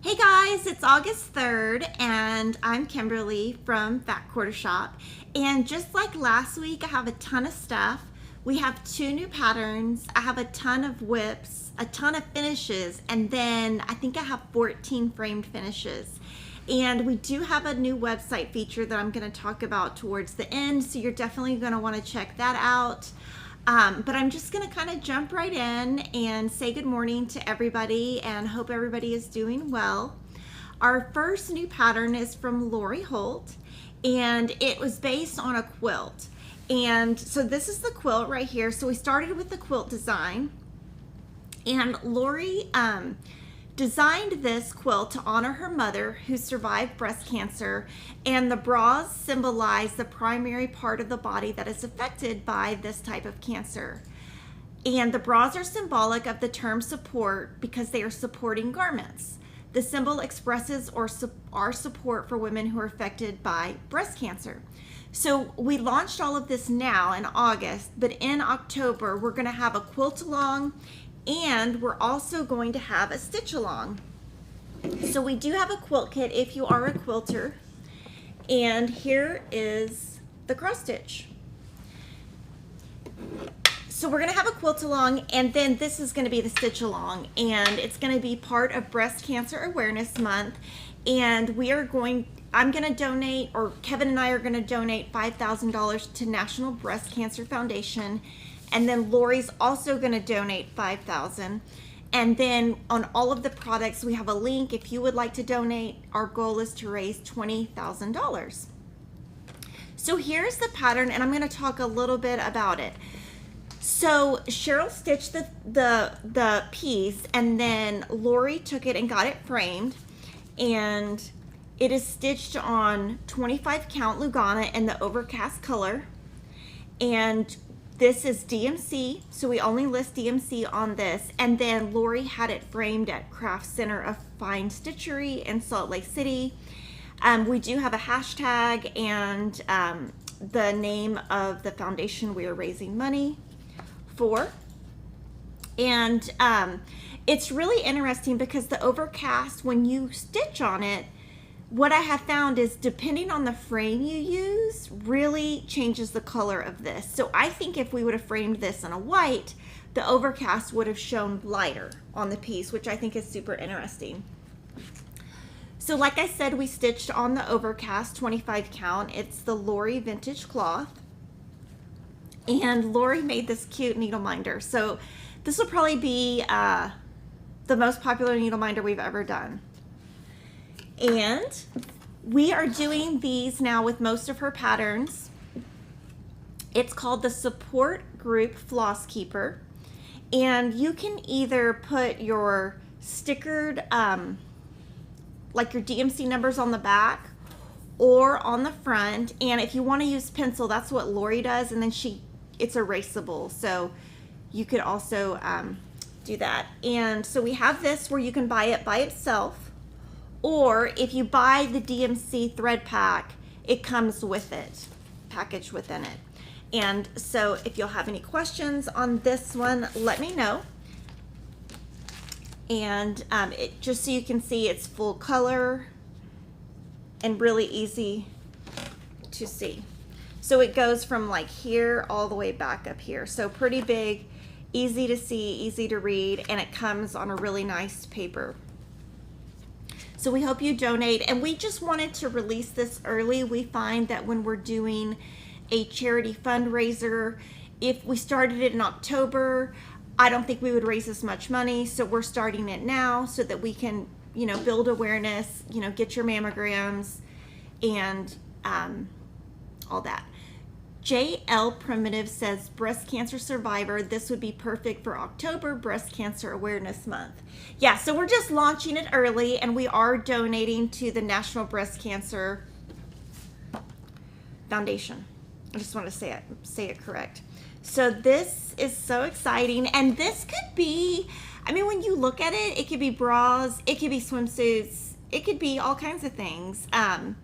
Hey guys, it's August 3rd and I'm Kimberly from Fat Quarter Shop. And just like last week, I have a ton of stuff. We have 2 new patterns. I have a ton of whips, a ton of finishes, and then I think I have 14 framed finishes. And we do have a new website feature that I'm going to talk about towards the end, so you're definitely going to want to check that out. But I'm just going to kind of jump right in and say good morning to everybody and hope everybody is doing well. Our first new pattern is from Holt, and it was based on a quilt. And so this is the quilt right here. So we started with the quilt design, and Lori designed this quilt to honor her mother who survived breast cancer, and the bras symbolize the primary part of the body that is affected by this type of cancer. And the bras are symbolic of the term support because they are supporting garments. The symbol expresses our support for women who are affected by breast cancer. So we launched all of this now in August, but in October we're going to have a quilt along, and we're also going to have a stitch along. So we do have a quilt kit if you are a quilter, and here is the cross stitch. So we're going to have a quilt along, and then this is going to be the stitch along, and it's going to be part of Breast Cancer Awareness Month. And I'm going to donate, or Kevin and I are going to donate $5,000 to National Breast Cancer Foundation. And then Lori's also going to donate $5,000. And then on all of the products, we have a link. If you would like to donate, our goal is to raise $20,000. So here's the pattern, and I'm going to talk a little bit about it. So Cheryl stitched the piece, and then Lori took it and got it framed. And it is stitched on 25 count Lugana in the overcast color. And this is DMC, so we only list DMC on this. And then Lori had it framed at Craft Center of Fine Stitchery in Salt Lake City. We do have a hashtag and the name of the foundation we are raising money for. And it's really interesting because the overcast, when you stitch on it, what I have found is depending on the frame you use really changes the color of this. So I think if we would have framed this in a white, the overcast would have shown lighter on the piece, which I think is super interesting. So like I said, we stitched on the overcast 25 count. It's the Lori vintage cloth. And Lori made this cute needle minder. So this will probably be the most popular needle minder we've ever done. And we are doing these now with most of her patterns. It's called the Support Group Floss Keeper. And you can either put your stickered, like your DMC numbers on the back or on the front. And if you want to use pencil, that's what Lori does. And then it's erasable. So you could also do that. And so we have this where you can buy it by itself. Or if you buy the DMC thread pack, it comes with it, packaged within it. And so if you'll have any questions on this one, let me know. And just so you can see, it's full color and really easy to see. So it goes from like here all the way back up here. So pretty big, easy to see, easy to read, and it comes on a really nice paper. So we hope you donate, and we just wanted to release this early. We find that when we're doing a charity fundraiser, if we started it in October, I don't think we would raise as much money. So we're starting it now so that we can, build awareness, get your mammograms and all that. JL Primitive says, breast cancer survivor, this would be perfect for October Breast Cancer Awareness Month. Yeah, so we're just launching it early, and we are donating to the National Breast Cancer Foundation. I just want to say it correct. So this is so exciting, and this could be, when you look at it, it could be bras, it could be swimsuits, it could be all kinds of things,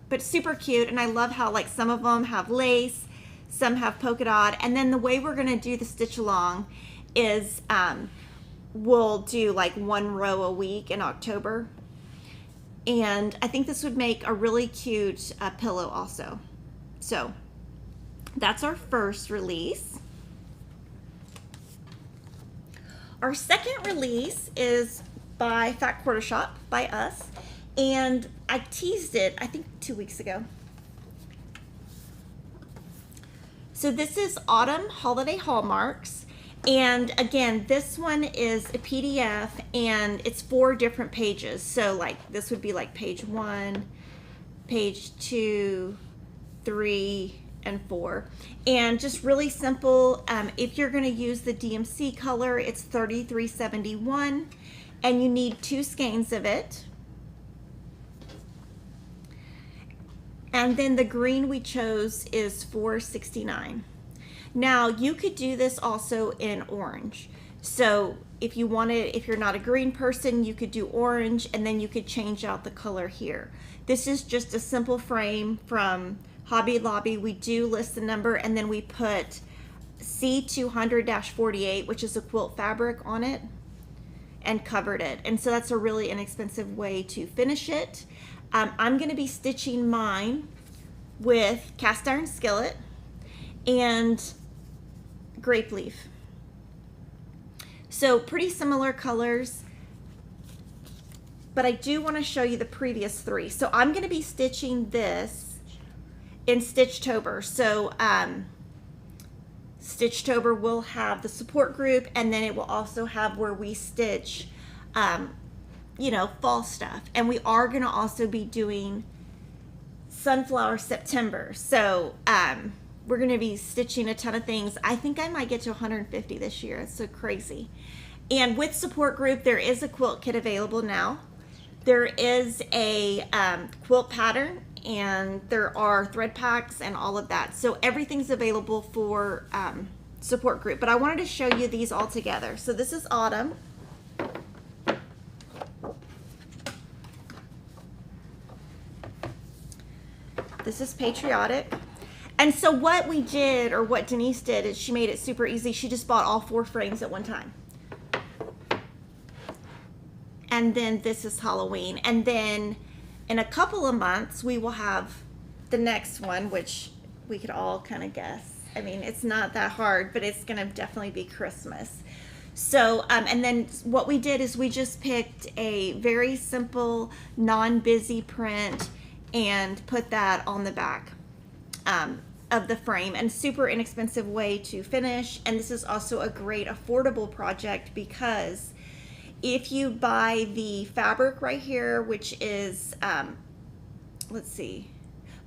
but super cute. And I love how some of them have lace, some have polka dot, and then the way we're going to do the stitch along is we'll do 1 row a week in October, And I think this would make a really cute pillow also. So that's our first release. Our second release is by Fat Quarter Shop, by us. And I teased it, I think 2 weeks ago. So this is Autumn Holiday Hallmarks. And again, this one is a PDF and it's 4 different pages. So like this would be like page 1, page 2, 3, and 4. And just really simple. If you're going to use the DMC color, it's $33.71 and you need 2 skeins of it. And then the green we chose is $4.69. Now you could do this also in orange. So if you wanted, if you're not a green person, you could do orange and then you could change out the color here. This is just a simple frame from Hobby Lobby. We do list the number and then we put C200-48, which is a quilt fabric, on it and covered it. And so that's a really inexpensive way to finish it. I'm going to be stitching mine with cast iron skillet and grape leaf. So pretty similar colors, but I do want to show you the previous 3. So I'm going to be stitching this in Stitchtober. So Stitchtober will have the support group and then it will also have where we stitch you know, fall stuff. And we are going to also be doing Sunflower September. So we're going to be stitching a ton of things. I think I might get to 150 this year. It's so crazy. And with support group, there is a quilt kit available now. There is a quilt pattern and there are thread packs and all of that. So everything's available for support group. But I wanted to show you these all together. So this is Autumn. This is Patriotic. And so what we did, or what Denise did, is she made it super easy. She just bought all 4 frames at one time. And then this is Halloween. And then in a couple of months, we will have the next one, which we could all kind of guess. I mean, it's not that hard, but it's going to definitely be Christmas. So, and then what we did is we just picked a very simple, non-busy print and put that on the back of the frame, and super inexpensive way to finish. And this is also a great affordable project because if you buy the fabric right here, which is let's see,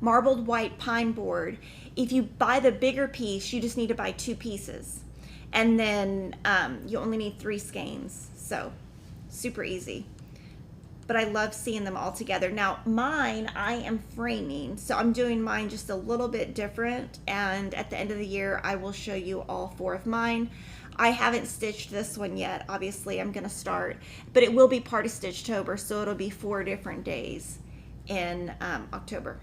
marbled white pine board, if you buy the bigger piece, you just need to buy 2 pieces and then you only need 3 skeins. So super easy. But I love seeing them all together. Now mine, I am framing, so I'm doing mine just a little bit different, and at the end of the year I will show you all 4 of mine. I haven't stitched this one yet. Obviously I'm gonna start, but it will be part of Stitchtober, so it'll be 4 different days in October.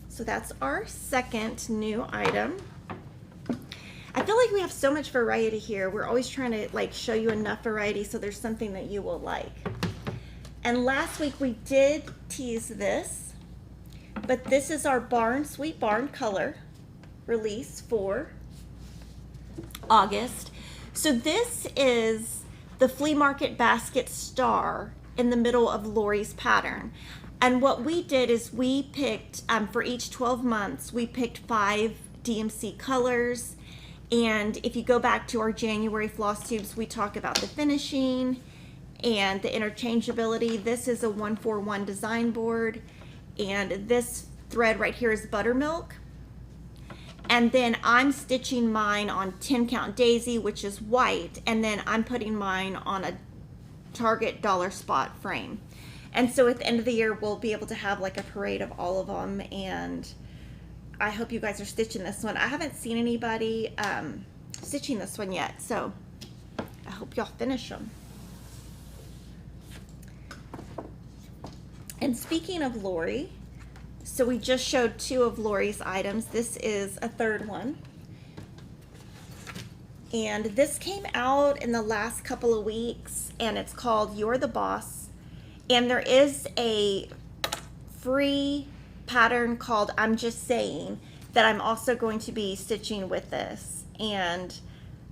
So that's our second new item. I feel like we have so much variety here. We're always trying to like show you enough variety so there's something that you will like. And last week we did tease this, but this is our Barn Sweet Barn color release for August. So this is the flea market basket star in the middle of Lori's pattern. And what we did is we picked, for each 12 months, we picked 5 DMC colors. And if you go back to our January FlossTubes, we talk about the finishing and the interchangeability. This is a 141 design board. And this thread right here is buttermilk. And then I'm stitching mine on 10 count daisy, which is white. And then I'm putting mine on a Target dollar spot frame. And so at the end of the year, we'll be able to have like a parade of all of them. And I hope you guys are stitching this one. I haven't seen anybody stitching this one yet, so I hope y'all finish them. And speaking of Lori, so we just showed 2 of Lori's items. This is a 3rd one. And this came out in the last couple of weeks, and it's called You're the Boss. And there is a free pattern called I'm Just Saying that I'm also going to be stitching with this. And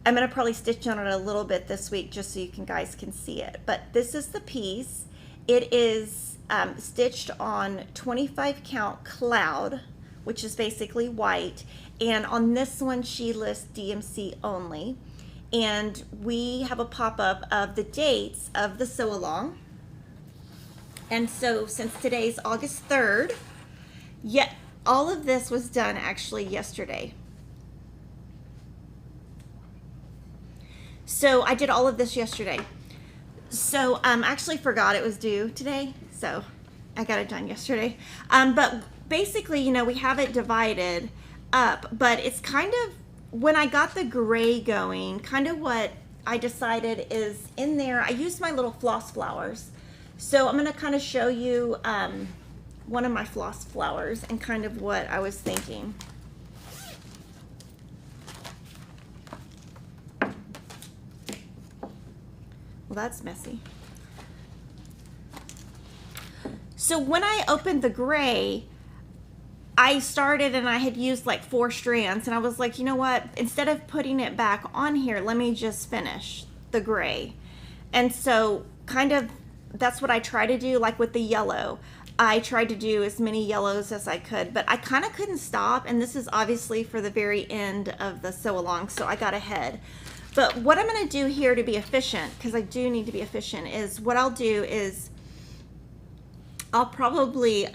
I'm going to probably stitch on it a little bit this week just so you guys can see it. But this is the piece. It is stitched on 25 count cloud, which is basically white. And on this one, she lists DMC only. And we have a pop-up of the dates of the sew along. And so since today's August 3rd, yet all of this was done actually yesterday. So I did all of this yesterday. So actually forgot it was due today, so I got it done yesterday. But basically, you know, we have it divided up, but it's kind of, when I got the gray going, kind of what I decided is in there. I used my little floss flowers. So I'm going to kind of show you one of my floss flowers and kind of what I was thinking. Well, that's messy. So when I opened the gray, I started and I had used like 4 strands, and I was like, you know what, instead of putting it back on here, let me just finish the gray. And so kind of that's what I try to do. Like with the yellow, I tried to do as many yellows as I could, but I kind of couldn't stop. And this is obviously for the very end of the sew along, so I got ahead. But what I'm going to do here to be efficient, because I do need to be efficient, is what I'll do is I'll probably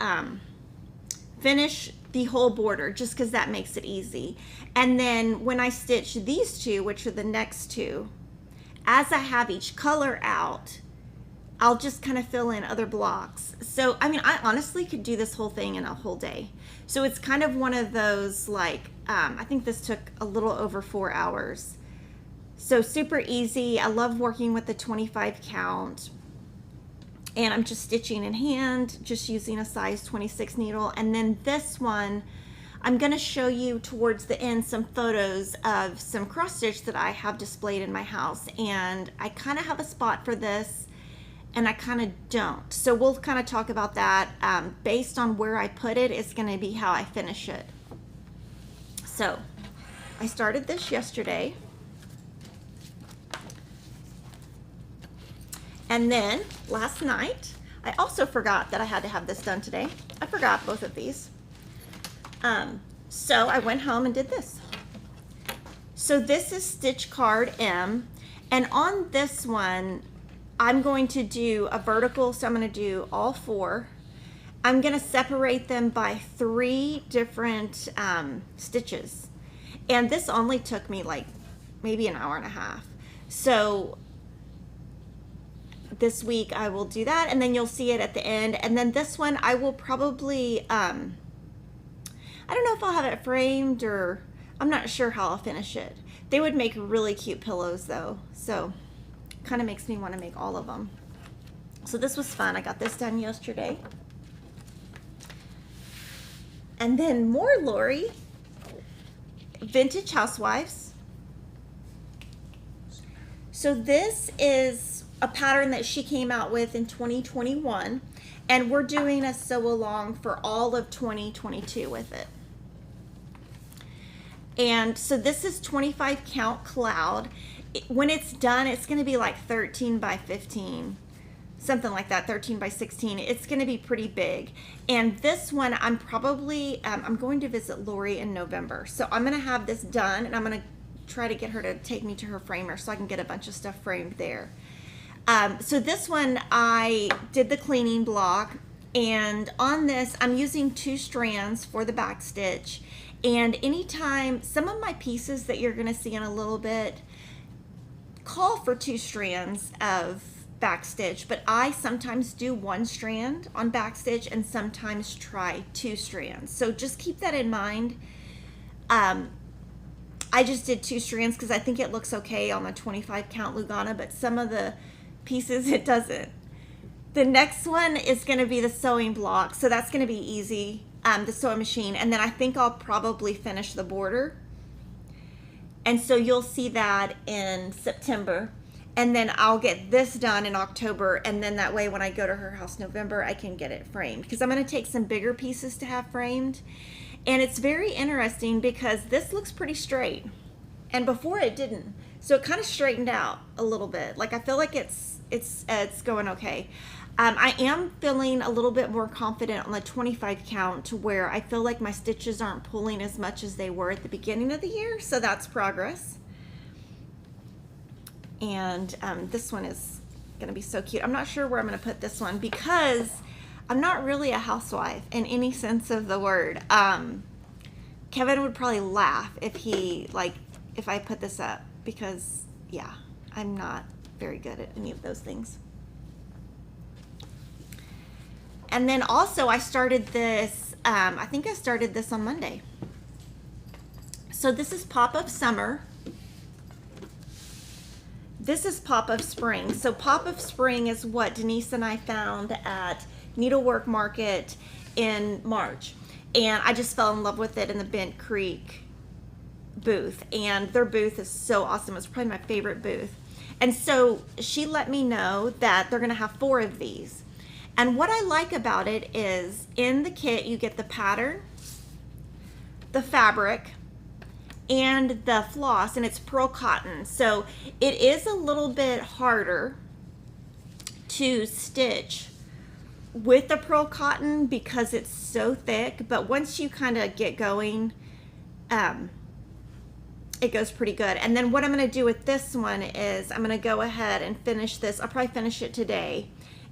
finish the whole border just because that makes it easy. And then when I stitch these two, which are the next two, as I have each color out, I'll just kind of fill in other blocks. So, I mean, I honestly could do this whole thing in a whole day. So it's kind of one of those, like, I think this took a little over 4 hours. So super easy. I love working with the 25 count. And I'm just stitching in hand, just using a size 26 needle. And then this one, I'm gonna show you towards the end some photos of some cross stitch that I have displayed in my house. And I kind of have a spot for this, and I kind of don't. So we'll kind of talk about that. Based on where I put it, it's gonna be how I finish it. So I started this yesterday. And then last night, I also forgot that I had to have this done today. I forgot both of these. So I went home and did this. So this is stitch card M. And on this one, I'm going to do a vertical. So I'm going to do all 4. I'm going to separate them by 3 different stitches. And this only took me like maybe an hour and a half. So this week I will do that, and then you'll see it at the end. And then this one I will probably I don't know if I'll have it framed, or I'm not sure how I'll finish it. They would make really cute pillows though, so kind of makes me want to make all of them. So this was fun. I got this done yesterday. And then more Lori, Vintage Housewives. So this is a pattern that she came out with in 2021, and we're doing a sew along for all of 2022 with it. And so this is 25 count cloud. When it's done, it's going to be like 13 by 15, something like that, 13 by 16. It's going to be pretty big. And this one, I'm probably I'm going to visit Lori in November, so I'm going to have this done, and I'm going to try to get her to take me to her framer so I can get a bunch of stuff framed there. So this one, I did the cleaning block, and on this I'm using 2 strands for the back stitch. And anytime, some of my pieces that you're going to see in a little bit call for 2 strands of back stitch, but I sometimes do 1 strand on back stitch and sometimes try 2 strands. So just keep that in mind. I just did 2 strands because I think it looks okay on the 25 count Lugana, but some of the pieces it doesn't. The next one is going to be the sewing block, so that's going to be easy, the sewing machine, and then I think I'll probably finish the border. And so you'll see that in September. And then I'll get this done in October. And then that way when I go to her house November, I can get it framed. Because I'm going to take some bigger pieces to have framed. And it's very interesting because this looks pretty straight. And before it didn't. So it kind of straightened out a little bit. Like I feel like it's going okay. I am feeling a little bit more confident on the 25 count to where I feel like my stitches aren't pulling as much as they were at the beginning of the year. So that's progress. And this one is going to be so cute. I'm not sure where I'm going to put this one because I'm not really a housewife in any sense of the word. Kevin would probably laugh if I put this up because, yeah, I'm not very good at any of those things. And then also I started this, I think I started this on Monday. So this is Pop of Summer. This is Pop of Spring. So Pop of Spring is what Denise and I found at Needlework Market in March. And I just fell in love with it in the Bent Creek booth. And their booth is so awesome. It's probably my favorite booth. And so she let me know that they're going to have 4 of these. And what I like about it is in the kit you get the pattern, the fabric, and the floss, and it's pearl cotton. So it is a little bit harder to stitch with the pearl cotton because it's so thick, but once you kind of get going, it goes pretty good. And then what I'm going to do with this one is I'm going to go ahead and finish this. I'll probably finish it today.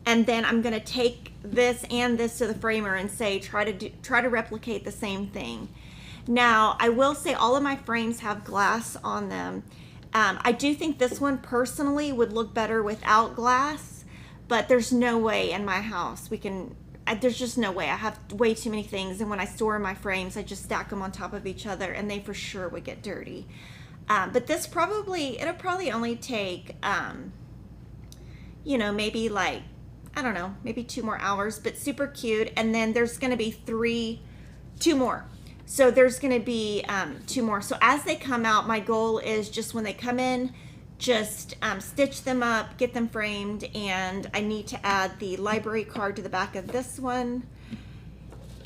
And then I'm going to take this and this to the framer and say, try to replicate the same thing. Now, I will say all of my frames have glass on them. I do think this one personally would look better without glass, but there's no way in my house there's just no way. I have way too many things, and when I store my frames, I just stack them on top of each other, and they for sure would get dirty. But this it'll probably only take, maybe like, I don't know, maybe 2 more hours, but super cute. And then there's going to be 2 more. So there's going to be 2 more. So as they come out, my goal is just when they come in, just stitch them up, get them framed. And I need to add the library card to the back of this one.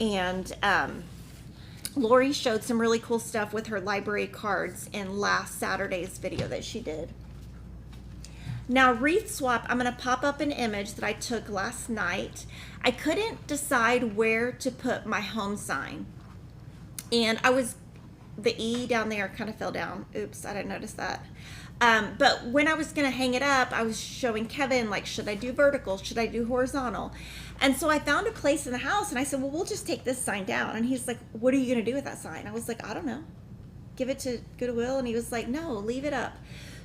And Lori showed some really cool stuff with her library cards in last Saturday's video that she did. Now, Wreath Swap, I'm going to pop up an image that I took last night. I couldn't decide where to put my home sign. And the E down there kind of fell down. Oops, I didn't notice that. But when I was going to hang it up, I was showing Kevin, like, should I do vertical? Should I do horizontal? And so I found a place in the house, and I said, well, we'll just take this sign down. And he's like, what are you going to do with that sign? I was like, I don't know. Give it to Goodwill? And he was like, no, leave it up.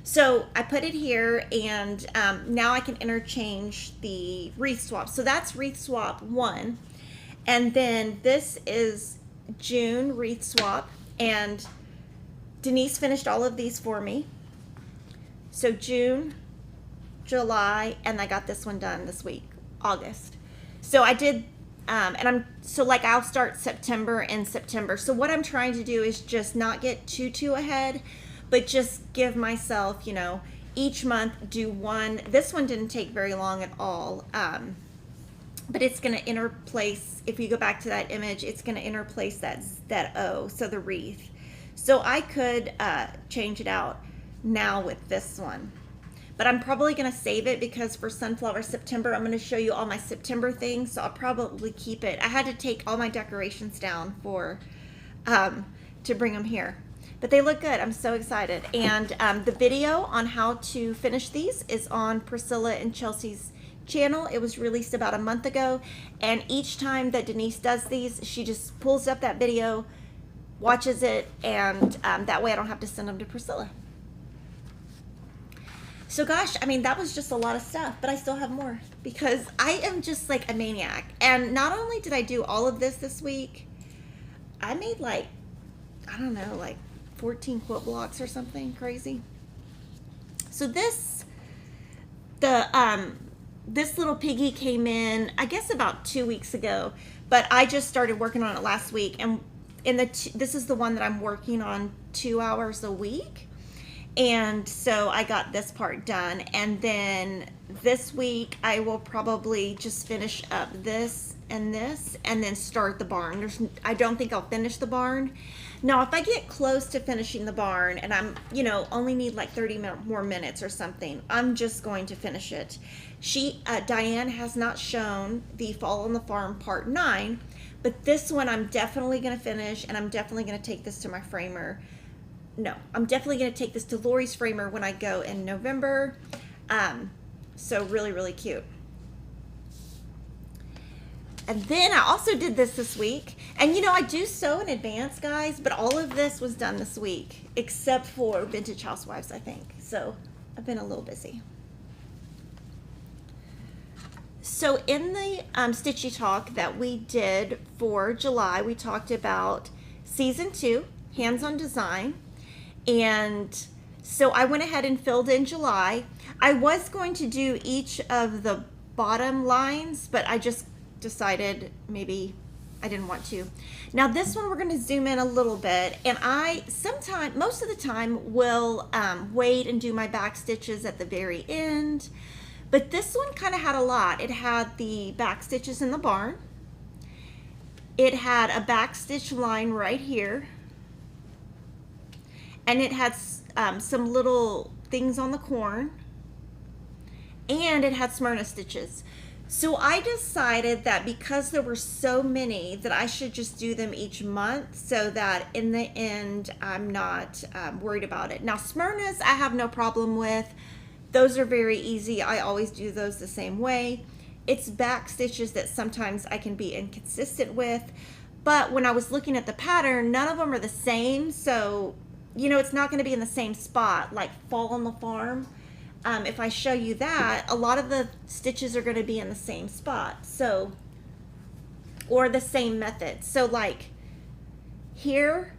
So I put it here, and now I can interchange the Wreath Swap. So that's Wreath Swap 1. And then this is June Wreath Swap. And Denise finished all of these for me. So June, July, and I got this one done this week, August. So I did, I'll start September and September. So what I'm trying to do is just not get too ahead, but just give myself, each month do one. This one didn't take very long at all, but it's going to interplace. If you go back to that image, it's going to interplace that O, so the wreath. So I could change it out now with this one, but I'm probably going to save it because for Sunflower September, I'm going to show you all my September things. So I'll probably keep it. I had to take all my decorations down to bring them here. But they look good. I'm so excited. And the video on how to finish these is on Priscilla and Chelsea's channel. It was released about a month ago. And each time that Denise does these, she just pulls up that video, watches it, and that way I don't have to send them to Priscilla. So gosh, that was just a lot of stuff, but I still have more because I am just like a maniac. And not only did I do all of this week, I made like 14 quilt blocks or something crazy. So this little piggy came in, I guess about 2 weeks ago, but I just started working on it last week. And this is the one that I'm working on 2 hours a week. And so I got this part done, and then this week I will probably just finish up this, and then start the barn. I don't think I'll finish the barn. Now, if I get close to finishing the barn and I'm, only need like 30 more minutes or something, I'm just going to finish it. Diane has not shown the Fall on the Farm Part 9, but this one I'm definitely going to finish, and I'm definitely going to take this to my framer. No, I'm definitely going to take this to Lori's framer when I go in November. So really, really cute. And then I also did this week. And I do sew in advance, guys, but all of this was done this week, except for Vintage Housewives, I think. So I've been a little busy. So in the Stitchy Talk that we did for July, we talked about Season 2, Hands-on Design. And so I went ahead and filled in July. I was going to do each of the bottom lines, but I just decided maybe I didn't want to. Now this one we're going to zoom in a little bit, and most of the time will wait and do my back stitches at the very end. But this one kind of had a lot. It had the back stitches in the barn. It had a back stitch line right here. And it had some little things on the corn. And it had Smyrna stitches. So I decided that because there were so many that I should just do them each month, so that in the end I'm not worried about it. Now Smyrnas I have no problem with. Those are very easy. I always do those the same way. It's back stitches that sometimes I can be inconsistent with. But when I was looking at the pattern, none of them are the same. So, it's not going to be in the same spot like Fall on the Farm. If I show you that, a lot of the stitches are going to be in the same spot. So, or the same method. So like here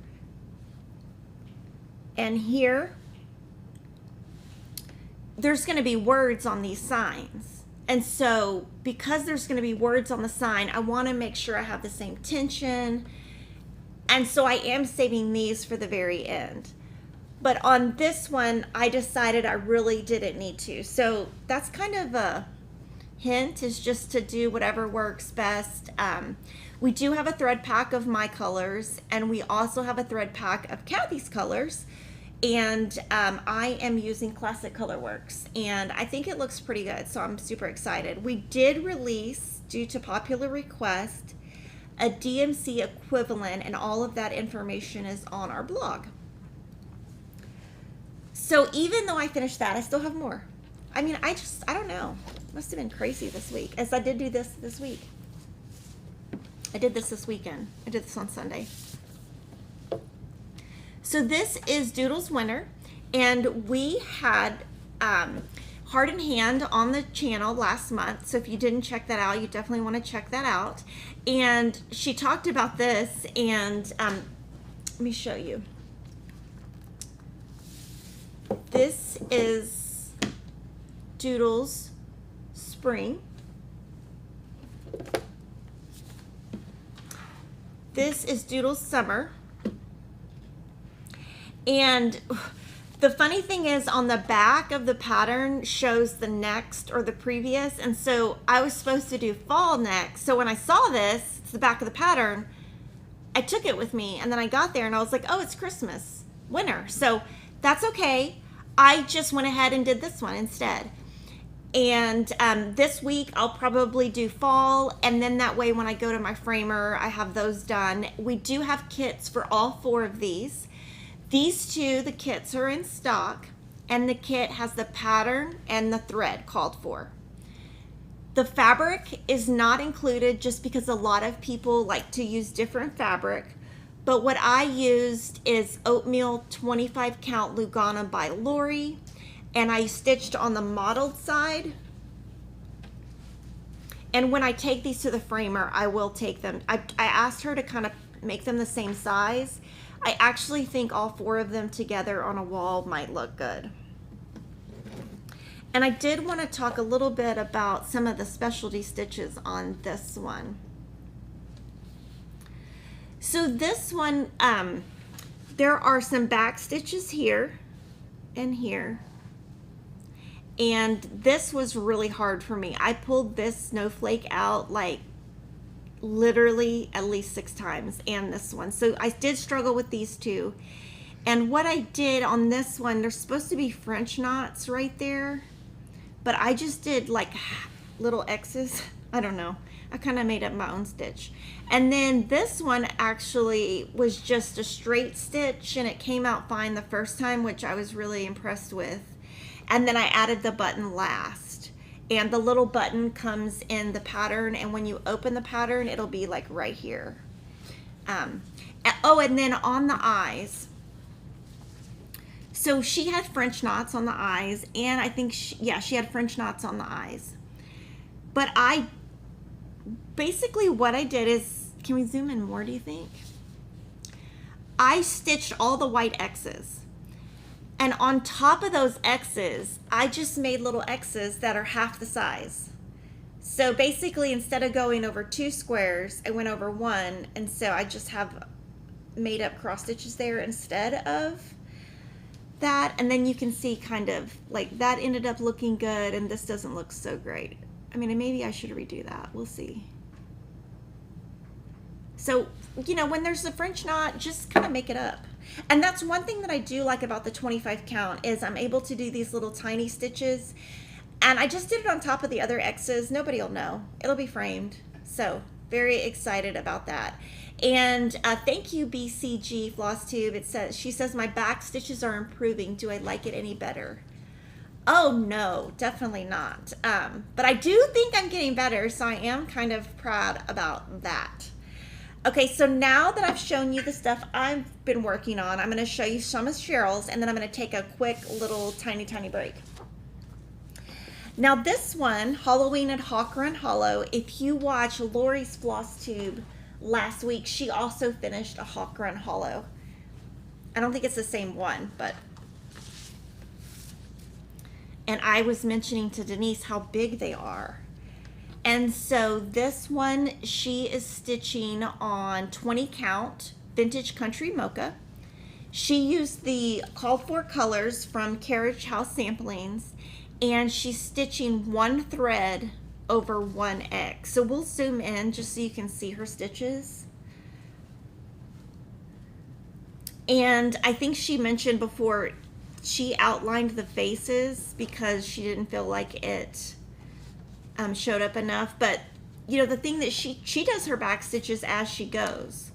and here, there's going to be words on these signs. And so because there's going to be words on the sign, I want to make sure I have the same tension. And so I am saving these for the very end. But on this one, I decided I really didn't need to. So that's kind of a hint, is just to do whatever works best. We do have a thread pack of my colors, and we also have a thread pack of Kathy's colors. And I am using Classic Colorworks, and I think it looks pretty good, so I'm super excited. We did release, due to popular request, a DMC equivalent, and all of that information is on our blog. So even though I finished that, I still have more. I mean, I don't know. Must have been crazy this week, as I did do this week. I did this weekend. I did this on Sunday. So this is Doodles Winter, and we had Heart and Hand on the channel last month. So if you didn't check that out, you definitely want to check that out. And she talked about this, and let me show you. This is Doodles Spring. This is Doodles Summer. And the funny thing is, on the back of the pattern shows the next or the previous, and so I was supposed to do fall next. So when I saw this, it's the back of the pattern, I took it with me, and then I got there and I was like, oh, it's Christmas, winter. So that's okay. I just went ahead and did this one instead. And this week I'll probably do fall, and then that way when I go to my framer, I have those done. We do have kits for all 4 of these. These 2, the kits are in stock, and the kit has the pattern and the thread called for. The fabric is not included just because a lot of people like to use different fabric, but what I used is oatmeal 25 count Lugana by Lori, and I stitched on the mottled side. And when I take these to the framer, I will take them. I asked her to kind of make them the same size. I actually think all 4 of them together on a wall might look good. And I did want to talk a little bit about some of the specialty stitches on this one. So this one, there are some back stitches here. and here. And this was really hard for me. I pulled this snowflake out like literally at least 6 times, and this one. So I did struggle with these two. And what I did on this one, there's supposed to be French knots right there, but I just did like little X's. I don't know. I kind of made up my own stitch. And then this one actually was just a straight stitch, and it came out fine the first time, which I was really impressed with. And then I added the button last. And the little button comes in the pattern, and when you open the pattern, it'll be like right here. Oh, and then on the eyes. So she had French knots on the eyes, and I think, she had French knots on the eyes. But basically what I did is, can we zoom in more, do you think? I stitched all the white X's. And on top of those X's, I just made little X's that are half the size. So basically, instead of going over 2 squares, I went over 1. And so I just have made up cross stitches there instead of that. And then you can see kind of like that ended up looking good, and this doesn't look so great. I mean, maybe I should redo that. We'll see. So, you know, when there's a French knot, just kind of make it up. And that's one thing that I do like about the 25 count is I'm able to do these little tiny stitches. And I just did it on top of the other X's. Nobody will know. It'll be framed. So very excited about that. And thank you, BCG FlossTube. She says, my back stitches are improving. Do I like it any better? Oh, no, definitely not. But I do think I'm getting better, so I am kind of proud about that. Okay, so now that I've shown you the stuff I've been working on, I'm going to show you some of Cheryl's, and then I'm going to take a quick little tiny break. Now this one, Halloween at Hawk Run Hollow, if you watch Lori's FlossTube last week, she also finished a Hawk Run Hollow. I don't think it's the same one, but... And I was mentioning to Denise how big they are. And so this one, she is stitching on 20 count Vintage Country Mocha. She used the called for colors from Carriage House Samplings, and she's stitching 1 thread over 1 X. So we'll zoom in just so you can see her stitches. And I think she mentioned before she outlined the faces because she didn't feel like it showed up enough. But you know, the thing that she does her back stitches as she goes.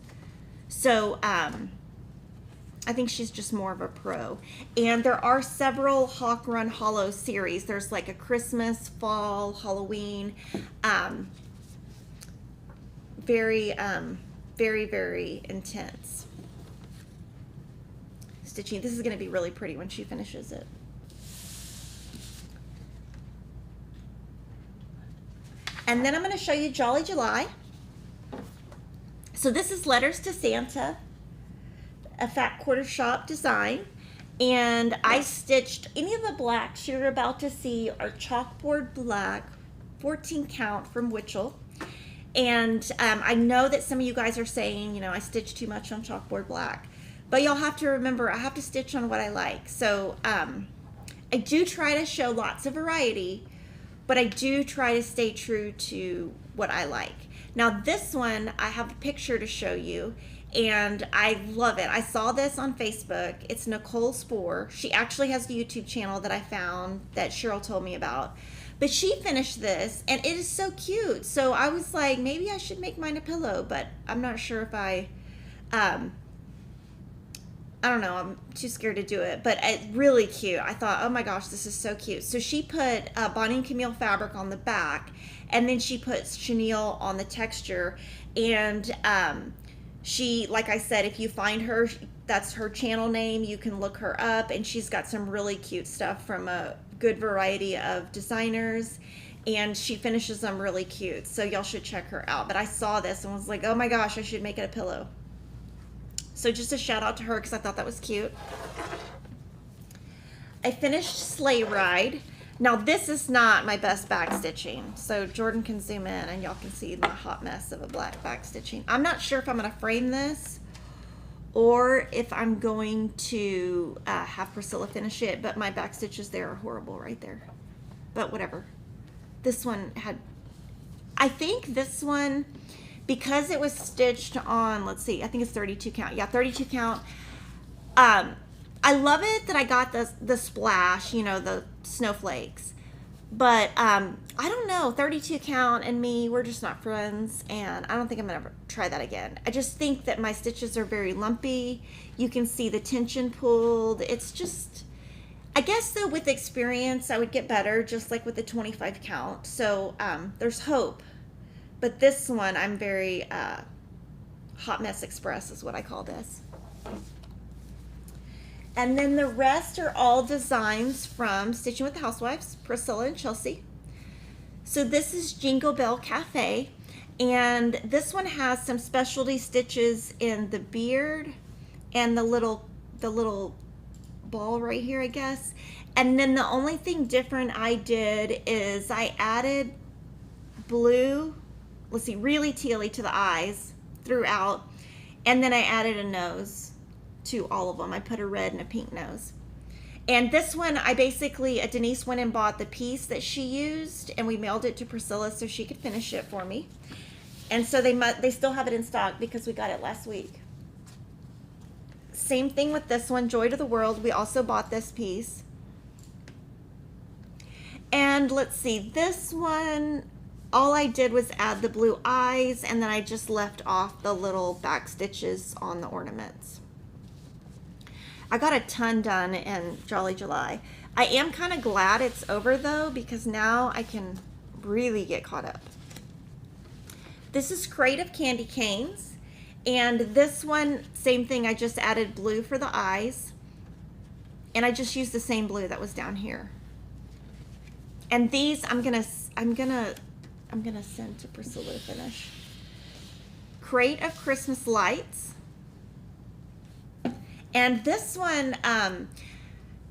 So I think she's just more of a pro. And there are several Hawk Run Hollow series. There's like a Christmas, fall, Halloween. Very, very intense stitching. This is going to be really pretty when she finishes it. And then I'm going to show you Jolly July. So this is Letters to Santa, a Fat Quarter Shop design. And I stitched any of the blacks you're about to see are chalkboard black, 14 count from Witchell. And I know that some of you guys are saying, you know, I stitched too much on chalkboard black. But y'all have to remember, I have to stitch on what I like. So I do try to show lots of variety, but I do try to stay true to what I like. Now this one, I have a picture to show you, and I love it. I saw this on Facebook. It's Nicole Spohr. She actually has a YouTube channel that I found that Cheryl told me about. But she finished this, and it is so cute. So I was like, maybe I should make mine a pillow, but I'm not sure if I don't know, I'm too scared to do it, but it's really cute. I thought, oh my gosh, this is so cute. So she put Bonnie and Camille fabric on the back, and then she puts chenille on the texture. And she, like I said, if you find her, that's her channel name, you can look her up, and she's got some really cute stuff from a good variety of designers, and she finishes them really cute. So y'all should check her out. But I saw this and was like, oh my gosh, I should make it a pillow. So just a shout out to her because I thought that was cute. I finished Sleigh Ride. Now this is not my best back stitching. So Jordan can zoom in and y'all can see the hot mess of a black back stitching. I'm not sure if I'm going to frame this or if I'm going to have Priscilla finish it, but my back stitches there are horrible right there. But whatever. This one had, I think this one, because it was stitched on, let's see, I think it's 32 count. Yeah, 32 count. I love it that I got the splash, you know, the snowflakes. But I don't know, 32 count and me, we're just not friends, and I don't think I'm gonna ever try that again. I just think that my stitches are very lumpy. You can see the tension pulled. It's just, I guess though with experience I would get better, just like with the 25 count. So there's hope. But this one I'm very Hot Mess Express is what I call this. And then the rest are all designs from Stitching with the Housewives, Priscilla and Chelsea. So this is Jingle Bell Cafe, and this one has some specialty stitches in the beard and the little ball right here, I guess. And then the only thing different I did is I added blue, let's see, really tealy to the eyes throughout, and then I added a nose to all of them. I put a red and a pink nose. And this one, I basically, Denise went and bought the piece that she used, and we mailed it to Priscilla so she could finish it for me. And so they still have it in stock because we got it last week. Same thing with this one, Joy to the World. We also bought this piece. And let's see, this one, all I did was add the blue eyes, and then I just left off the little back stitches on the ornaments. I got a ton done in Jolly July. I am kind of glad it's over though, because now I can really get caught up. This is Creative Candy Canes, and this one, same thing, I just added blue for the eyes, and I just used the same blue that was down here. And these I'm gonna send to Priscilla to finish. Crate of Christmas Lights. And this one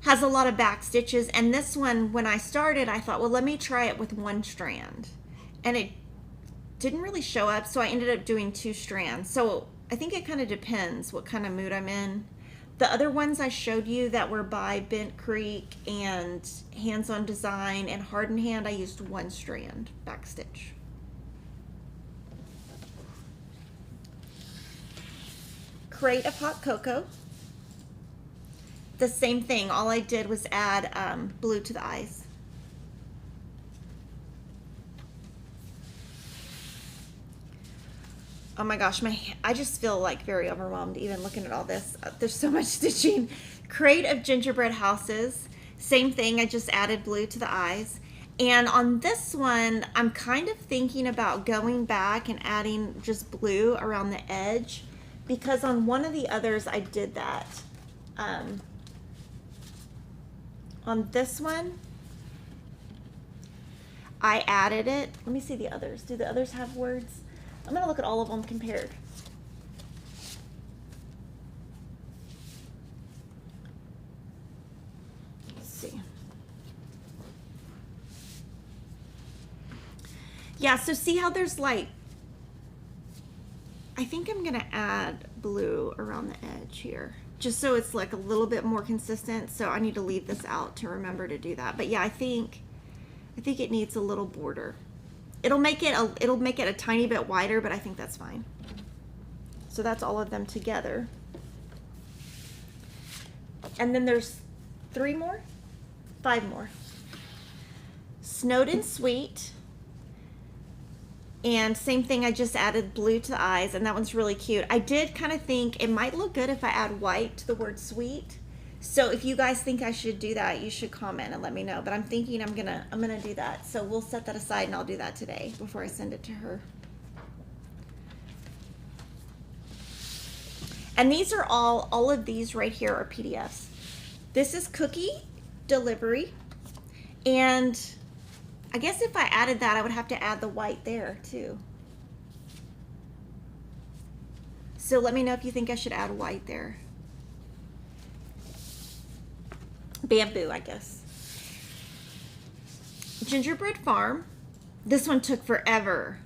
has a lot of back stitches, and this one, when I started, I thought, well, let me try it with one strand, and it didn't really show up, so I ended up doing 2 strands. So I think it kind of depends what kind of mood I'm in. The other ones I showed you that were by Bent Creek and Hands On Design and Hard in Hand, I used 1 strand back stitch. Crate of Hot Cocoa. The same thing, all I did was add blue to the eyes. Oh my gosh, I just feel like very overwhelmed even looking at all this. There's so much stitching. Crate of Gingerbread Houses. Same thing, I just added blue to the eyes. And on this one, I'm kind of thinking about going back and adding just blue around the edge, because on one of the others I did that. On this one, I added it. Let me see the others. Do the others have words? I'm gonna look at all of them compared. Let's see. Yeah, so see how there's like, I think I'm gonna add blue around the edge here, just so it's like a little bit more consistent. So I need to leave this out to remember to do that. But yeah, I think it needs a little border. It'll make it a tiny bit wider, but I think that's fine. So that's all of them together. And then there's 5 more. Snowed and Sweet. And same thing, I just added blue to the eyes, and that one's really cute. I did kind of think it might look good if I add white to the word sweet. So if you guys think I should do that, you should comment and let me know. But I'm thinking I'm gonna do that. So we'll set that aside, and I'll do that today before I send it to her. And these are all of these right here are PDFs. This is Cookie Delivery, and I guess if I added that, I would have to add the white there too. So let me know if you think I should add white there. Bamboo, I guess. Gingerbread Farm. This one took forever.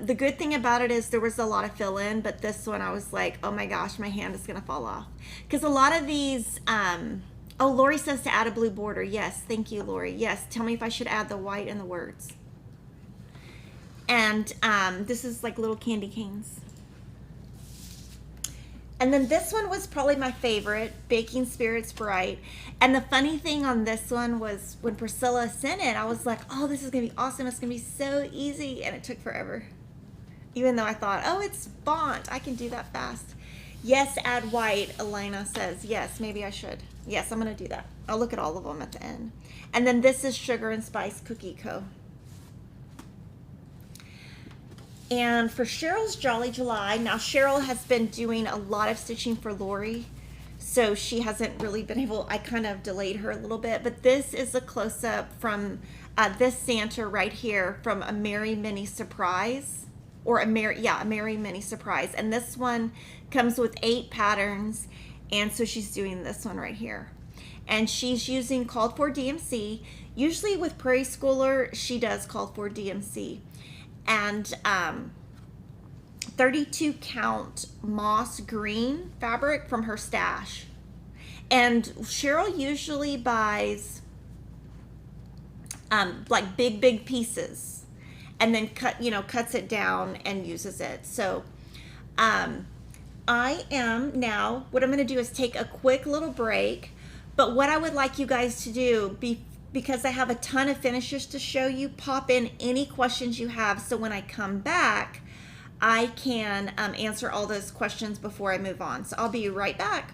The good thing about it is there was a lot of fill in, but this one I was like, oh my gosh, my hand is gonna fall off. Because a lot of these, oh, Lori says to add a blue border. Yes, thank you, Lori. Yes, tell me if I should add the white and the words. And this is like little candy canes. And then this one was probably my favorite, Baking Spirits Bright. And the funny thing on this one was when Priscilla sent it, I was like, oh, this is going to be awesome. It's going to be so easy. And it took forever. Even though I thought, oh, it's Bont. I can do that fast. Yes, add white, Elena says. Yes, maybe I should. Yes, I'm going to do that. I'll look at all of them at the end. And then this is Sugar and Spice Cookie Co. And for Cheryl's Jolly July, now Cheryl has been doing a lot of stitching for Lori, so she hasn't really been able, I kind of delayed her a little bit, but this is a close-up from this Santa right here from a Merry Mini Surprise, or a Merry Mini Surprise, and this one comes with 8 patterns, and so she's doing this one right here. And she's using Called For DMC. Usually with Prairie Schooler, she does Called For DMC. And 32 count moss green fabric from her stash. And Cheryl usually buys like big pieces and then cuts it down and uses it. So I am now, what I'm going to do is take a quick little break, but what I would like you guys to do because I have a ton of finishes to show you, pop in any questions you have so when I come back, I can answer all those questions before I move on. So I'll be right back.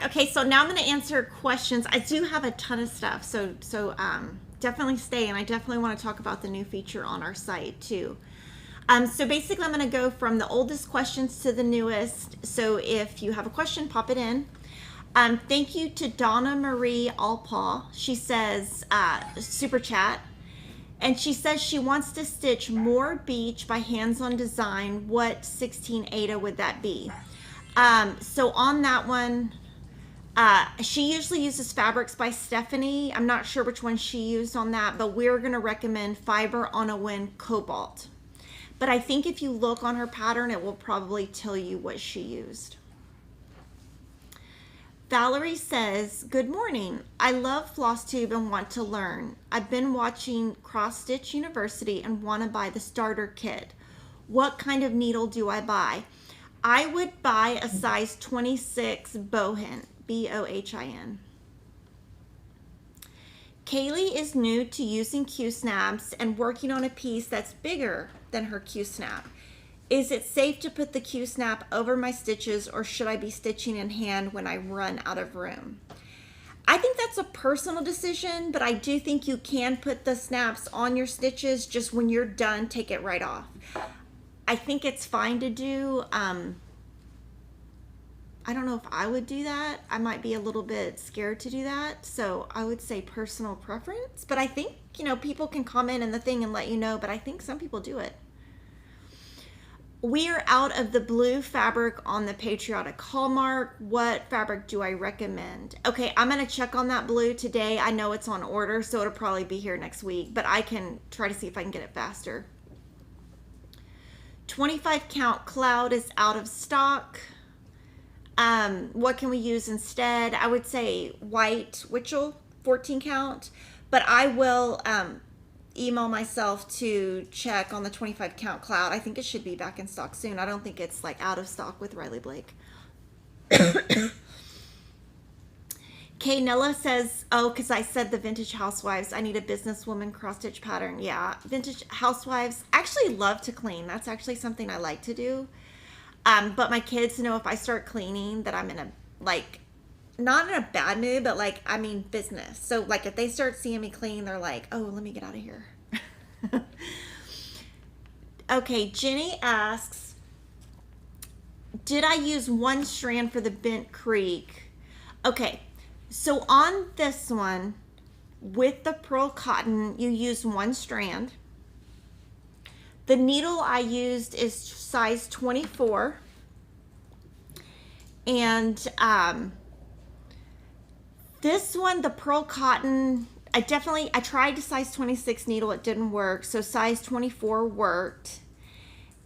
Okay, so now I'm going to answer questions. I do have a ton of stuff, so definitely stay, and I definitely want to talk about the new feature on our site too. So basically, I'm going to go from the oldest questions to the newest. So if you have a question, pop it in. Thank you to Donna Marie Alpaw. She says, super chat. And she says she wants to stitch more beach by hands-on design. What 16 Ada would that be? So on that one, she usually uses Fabrics by Stephanie. I'm not sure which one she used on that, but we're going to recommend Fiber on a Wind Cobalt. But I think if you look on her pattern, it will probably tell you what she used. Valerie says, good morning. I love FlossTube and want to learn. I've been watching Cross Stitch University and want to buy the starter kit. What kind of needle do I buy? I would buy a size 26 bohin, B-O-H-I-N. Kaylee is new to using Q-snaps and working on a piece that's bigger than her Q-snap. Is it safe to put the Q-snap over my stitches, or should I be stitching in hand when I run out of room? I think that's a personal decision, but I do think you can put the snaps on your stitches. Just when you're done, take it right off. I think it's fine to do. I don't know if I would do that. I might be a little bit scared to do that. So I would say personal preference, but I think, you know, people can comment in the thing and let you know, but I think some people do it. We are out of the blue fabric on the Patriotic Hallmark. What fabric do I recommend? Okay, I'm going to check on that blue today. I know it's on order, so it'll probably be here next week, but I can try to see if I can get it faster. 25 count cloud is out of stock. What can we use instead? I would say white Witchell 14 count, but I will email myself to check on the 25 count cloud. I think it should be back in stock soon. I don't think it's like out of stock with Riley Blake. Kay Nella says, oh, because I said the Vintage Housewives, I need a businesswoman cross stitch pattern. Yeah, Vintage Housewives actually love to clean. That's actually something I like to do. But my kids know if I start cleaning that I'm in a, like, not in a bad mood, but like, I mean business. So like if they start seeing me clean, they're like, oh, let me get out of here. Okay, Jenny asks, did I use one strand for the Bent Creek? Okay, so on this one, with the pearl cotton, you use one strand. The needle I used is size 24. And this one, the pearl cotton, I tried to size 26 needle. It didn't work. So size 24 worked.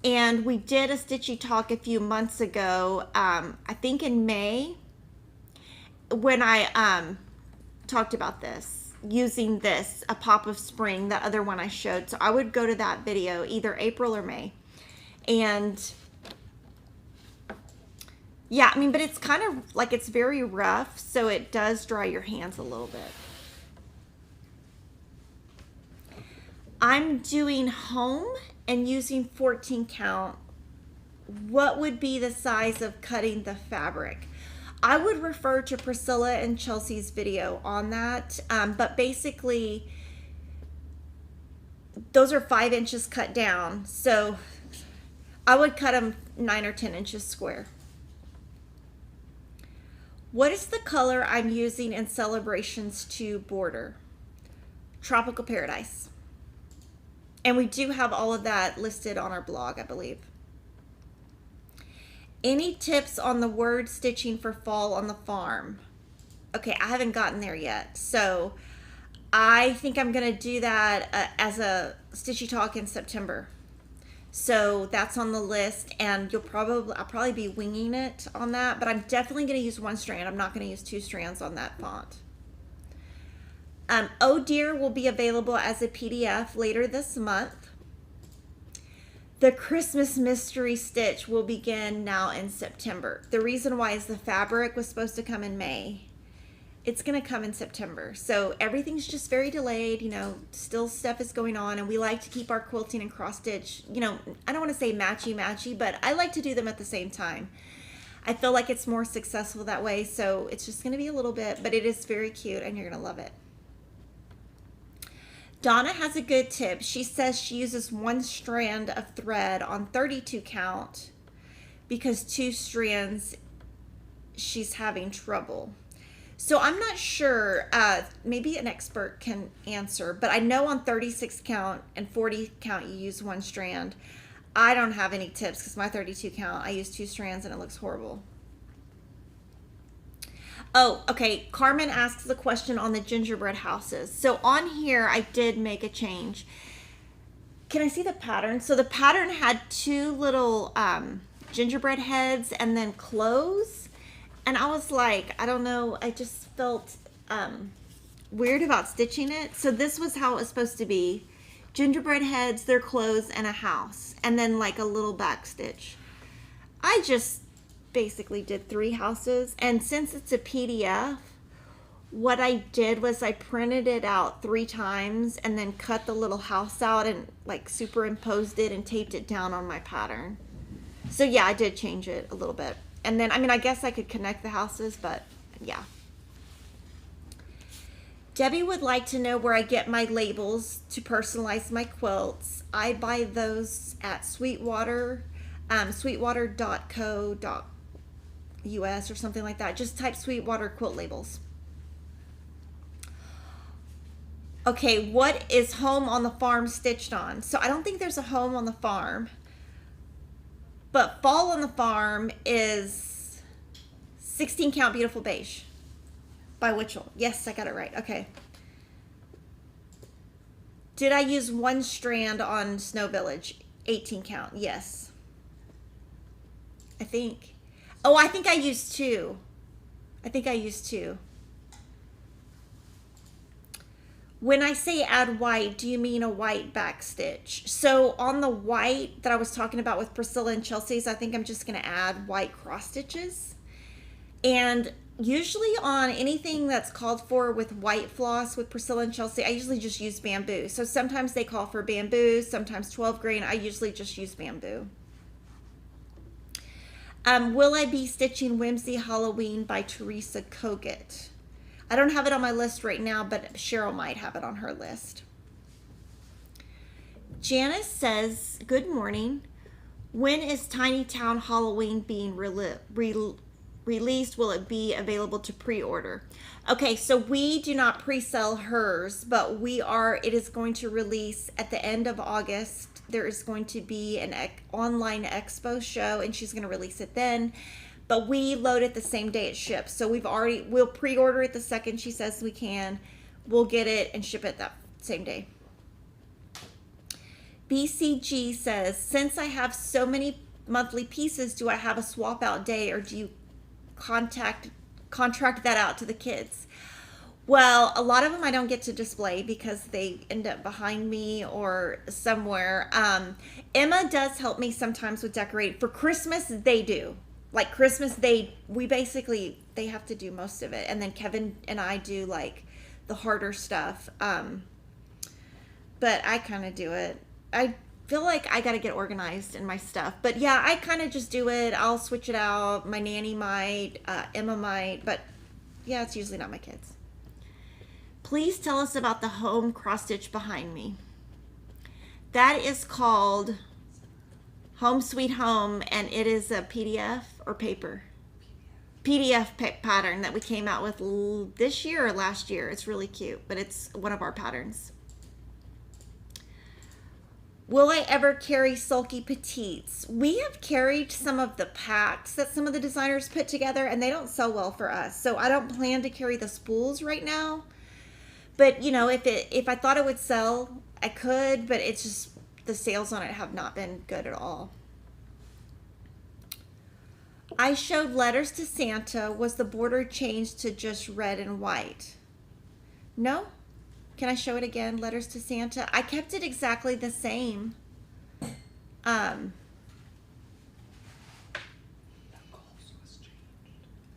And we did a Stitchy Talk a few months ago, I think in May, when I talked about this, using this, a pop of spring, that other one I showed. So I would go to that video either April or May. And yeah, I mean, but it's kind of like, it's very rough, so it does dry your hands a little bit. I'm doing home and using 14 count. What would be the size of cutting the fabric? I would refer to Priscilla and Chelsea's video on that, but basically those are 5 inches cut down, so I would cut them 9 or 10 inches square. What is the color I'm using in Celebrations 2 border? Tropical Paradise. And we do have all of that listed on our blog, I believe. Any tips on the word stitching for fall on the farm? Okay, I haven't gotten there yet. So I think I'm going to do that as a Stitchy Talk in September. So that's on the list, and I'll probably be winging it on that, but I'm definitely going to use one strand. I'm not going to use 2 strands on that font. Oh Dear will be available as a PDF later this month. The Christmas Mystery Stitch will begin now in September. The reason why is the fabric was supposed to come in May. It's going to come in September. So everything's just very delayed, you know, still stuff is going on, and we like to keep our quilting and cross stitch, you know, I don't want to say matchy, but I like to do them at the same time. I feel like it's more successful that way, so it's just going to be a little bit, but it is very cute and you're going to love it. Donna has a good tip. She says she uses 1 strand of thread on 32 count because 2 strands she's having trouble. So I'm not sure, maybe an expert can answer, but I know on 36 count and 40 count you use 1 strand. I don't have any tips because my 32 count, I use 2 strands and it looks horrible. Oh, okay. Carmen asks the question on the gingerbread houses. So on here, I did make a change. Can I see the pattern? So the pattern had 2 little gingerbread heads and then clothes. And I was like, I don't know. I just felt weird about stitching it. So this was how it was supposed to be. Gingerbread heads, their clothes, and a house. And then like a little back stitch. I just basically did 3 houses. And since it's a PDF, what I did was I printed it out 3 times and then cut the little house out and like superimposed it and taped it down on my pattern. So yeah, I did change it a little bit. And then, I mean, I guess I could connect the houses, but yeah. Debbie would like to know where I get my labels to personalize my quilts. I buy those at Sweetwater, sweetwater.co.us or something like that. Just type Sweetwater quilt labels. Okay, what is home on the farm stitched on? So I don't think there's a home on the farm. But fall on the farm is 16 count Beautiful Beige by Witchell. Yes, I got it right. Okay. Did I use 1 strand on Snow Village? 18 count. Yes. I think. Oh, I think I used 2. I think I used 2. When I say add white, do you mean a white back stitch? So on the white that I was talking about with Priscilla and Chelsea's, I think I'm just going to add white cross stitches. And usually on anything that's called for with white floss with Priscilla and Chelsea, I usually just use bamboo. So sometimes they call for bamboo, sometimes 12 grain. I usually just use bamboo. Will I be stitching Whimsy Halloween by Teresa Kogut? I don't have it on my list right now, but Cheryl might have it on her list. Janice says, good morning. When is Tiny Town Halloween being released? Will it be available to pre-order? Okay, so we do not pre-sell hers, but it is going to release at the end of August. There is going to be an online expo show, and she's going to release it then. But we load it the same day it ships. So we'll pre-order it the second she says we can. We'll get it and ship it that same day. BCG says, since I have so many monthly pieces, do I have a swap out day or do you contract that out to the kids? Well, a lot of them I don't get to display because they end up behind me or somewhere. Emma does help me sometimes with decorate. For Christmas, they do. Like Christmas, they have to do most of it. And then Kevin and I do like the harder stuff. But I kind of do it. I feel like I got to get organized in my stuff. But yeah, I kind of just do it. I'll switch it out. My nanny might, Emma might. But yeah, it's usually not my kids. Please tell us about the home cross stitch behind me. That is called Home Sweet Home, and it is a PDF or paper? PDF pattern that we came out with this year or last year. It's really cute, but it's one of our patterns. Will I ever carry Sulky Petites? We have carried some of the packs that some of the designers put together, and they don't sell well for us. So I don't plan to carry the spools right now. But, you know, if I thought it would sell, I could, but it's just the sales on it have not been good at all. I showed Letters to Santa. Was the border changed to just red and white? No? Can I show it again? Letters to Santa. I kept it exactly the same.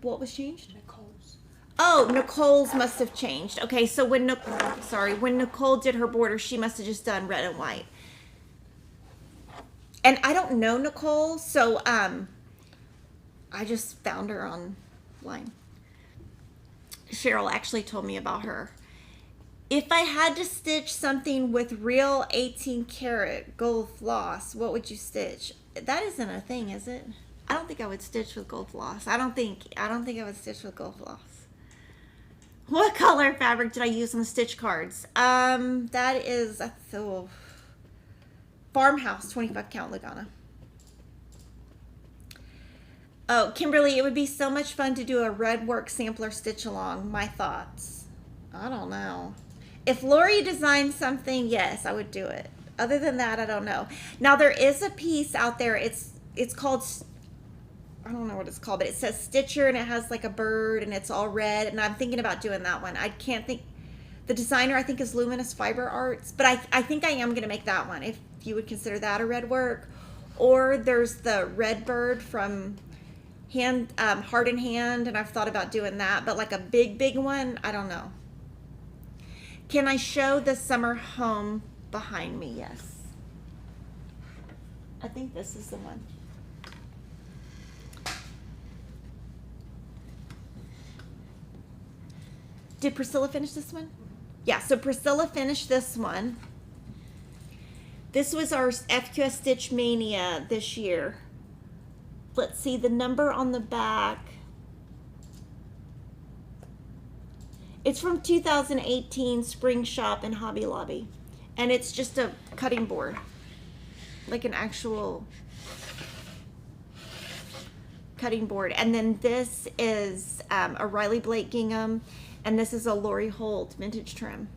What was changed? Nicole's. Oh, Nicole's must have changed. Okay, so when Nicole did her border, she must have just done red and white. And I don't know Nicole, so I just found her online. Cheryl actually told me about her. If I had to stitch something with real 18 karat gold floss, what would you stitch? That isn't a thing, is it? I don't think I would stitch with gold floss. I don't think I would stitch with gold floss. What color fabric did I use on the stitch cards? That is a Farmhouse 25 count Lagana. Oh, Kimberly, it would be so much fun to do a red work sampler stitch along. My thoughts. I don't know. If Lori designed something, yes, I would do it. Other than that, I don't know. Now, there is a piece out there. It's called, I don't know what it's called, but it says Stitcher, and it has like a bird, and it's all red, and I'm thinking about doing that one. I can't think. The designer, I think, is Luminous Fiber Arts, but I think I am going to make that one, if you would consider that a red work. Or there's the red bird from Heart in Hand, and I've thought about doing that, but like a big one, I don't know. Can I show the summer home behind me? Yes. I think this is the one. Did Priscilla finish this one? Yeah, so Priscilla finished this one. This was our FQS Stitch Mania this year. Let's see the number on the back. It's from 2018 Spring Shop and Hobby Lobby. And it's just a cutting board. Like an actual cutting board. And then this is a Riley Blake gingham. And this is a Lori Holt vintage trim.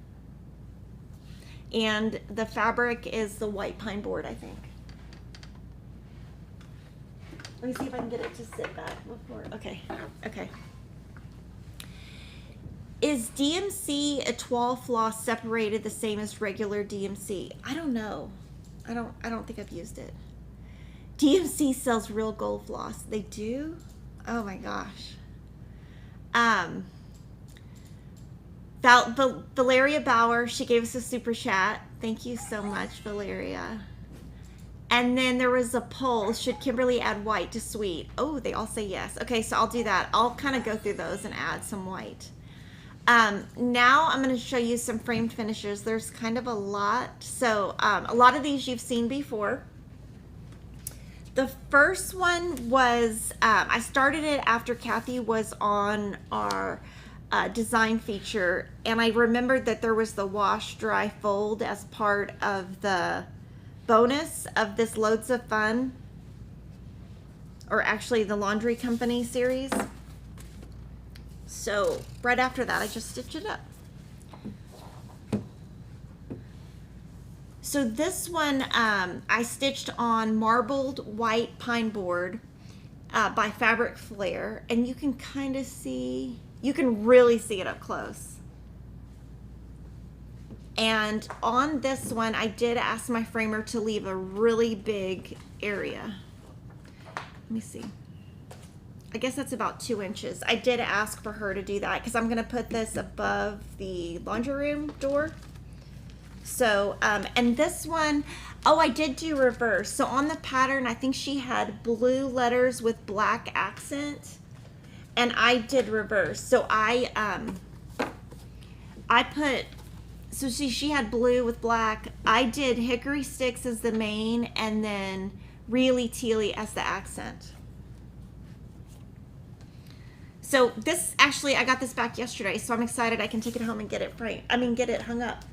And the fabric is the white pine board, I think. Let me see if I can get it to sit back before. Okay. Okay. Is DMC Etoile floss separated the same as regular DMC? I don't know. I don't think I've used it. DMC sells real gold floss. They do? Oh my gosh. Valeria Bauer, she gave us a super chat. Thank you so much, Valeria. And then there was a poll. Should Kimberly add white to sweet? Oh, they all say yes. Okay, so I'll do that. I'll kind of go through those and add some white. Now I'm going to show you some framed finishes. There's kind of a lot. So a lot of these you've seen before. The first one was, I started it after Kathy was on our design feature, and I remembered that there was the wash, dry, fold as part of the bonus of this Loads of Fun, or actually the Laundry Company series. So right after that, I just stitched it up. So this one I stitched on marbled white pine board by Fabric Flare, and you can kind of see, you can really see it up close. And on this one, I did ask my framer to leave a really big area. Let me see. I guess that's about 2 inches. I did ask for her to do that because I'm going to put this above the laundry room door. So, and this one, oh, I did do reverse. So on the pattern, I think she had blue letters with black accent, and I did reverse. So I put, so she had blue with black. I did hickory sticks as the main, and then really tealy as the accent. So this, actually, I got this back yesterday, so I'm excited I can take it home and get it framed. I mean, get it hung up.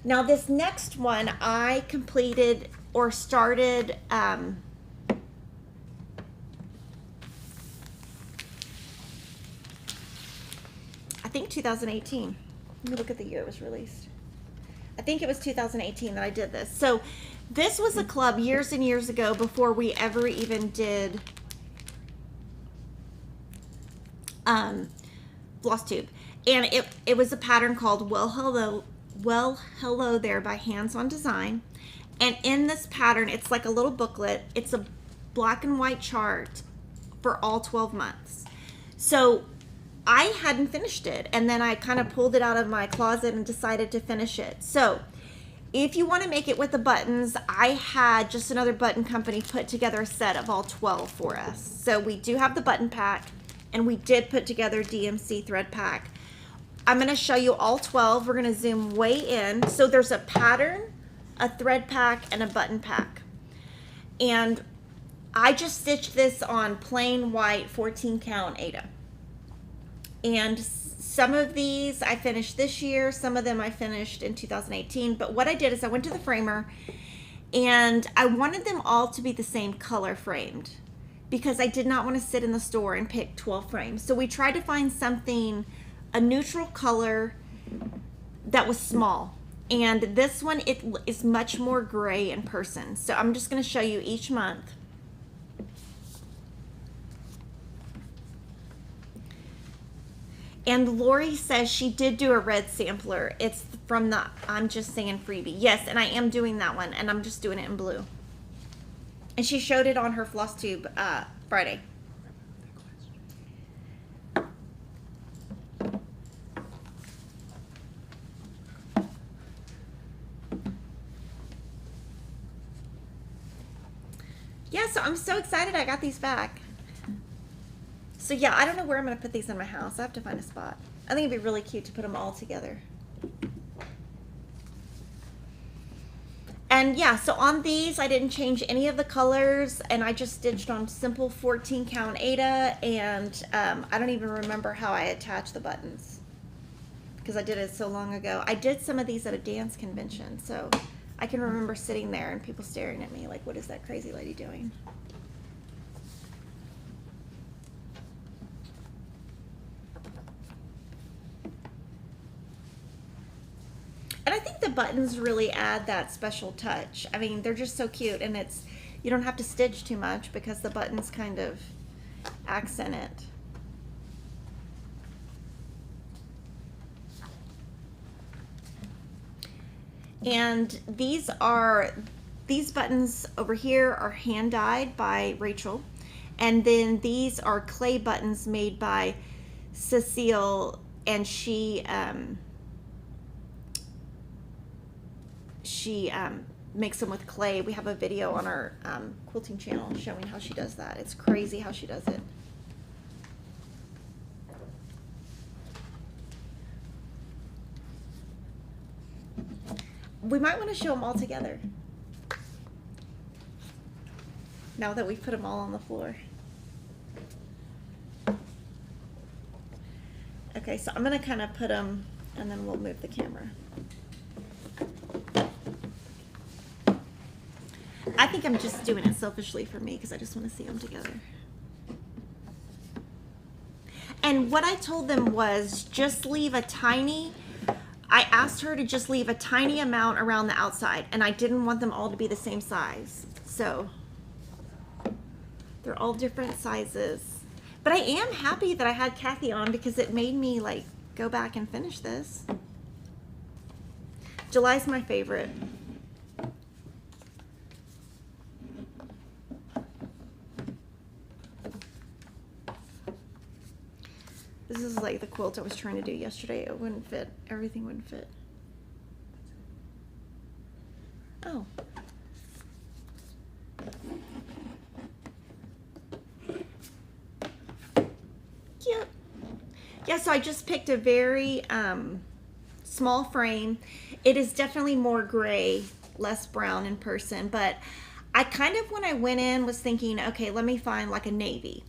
Now this next one I completed or started I think 2018. Let me look at the year it was released. I think it was 2018 that I did this. So this was a club years and years ago before we ever even did FlossTube, and it was a pattern called Well Hello There by Hands on Design. And in this pattern, it's like a little booklet. It's a black and white chart for all 12 months. So I hadn't finished it, and then I kind of pulled it out of my closet and decided to finish it. So If you want to make it with the buttons, I had just another button company put together a set of all 12 for us. So we do have the button pack, and we did put together DMC thread pack. I'm going to show you all 12. We're going to zoom way in. So there's a pattern, a thread pack, and a button pack. And I just stitched this on plain white 14 count Aida. And some of these I finished this year, some of them I finished in 2018. But what I did is I went to the framer and I wanted them all to be the same color framed because I did not want to sit in the store and pick 12 frames. So we tried to find something, a neutral color that was small. And this one, it is much more gray in person. So I'm just going to show you each month. And Lori says she did do a red sampler. It's from the I'm Just Saying freebie. Yes, and I am doing that one, and I'm just doing it in blue. And she showed it on her FlossTube Friday. Yeah, so I'm so excited I got these back. So yeah, I don't know where I'm going to put these in my house. I have to find a spot. I think it'd be really cute to put them all together. And yeah, so on these, I didn't change any of the colors, and I just stitched on simple 14 count Aida, and I don't even remember how I attached the buttons because I did it so long ago. I did some of these at a dance convention, so I can remember sitting there and people staring at me like, what is that crazy lady doing? And I think the buttons really add that special touch. I mean, they're just so cute, and you don't have to stitch too much because the buttons kind of accent it. And these buttons over here are hand dyed by Rachel, and then these are clay buttons made by Cecile, and she makes them with clay. We have a video on our quilting channel showing how she does that. It's crazy how she does it. We might want to show them all together now that we've put them all on the floor. Okay, so I'm going to kind of put them, and then we'll move the camera. I think I'm just doing it selfishly for me because I just want to see them together. And what I told them was just leave a tiny, I asked her to just leave a tiny amount around the outside, and I didn't want them all to be the same size. So they're all different sizes. But I am happy that I had Kathy on because it made me like go back and finish this. July's my favorite. This is like the quilt I was trying to do yesterday. It wouldn't fit. Everything wouldn't fit. Oh. Cute. Yeah, so I just picked a very small frame. It is definitely more gray, less brown in person, but I kind of, when I went in, was thinking, okay, let me find like a navy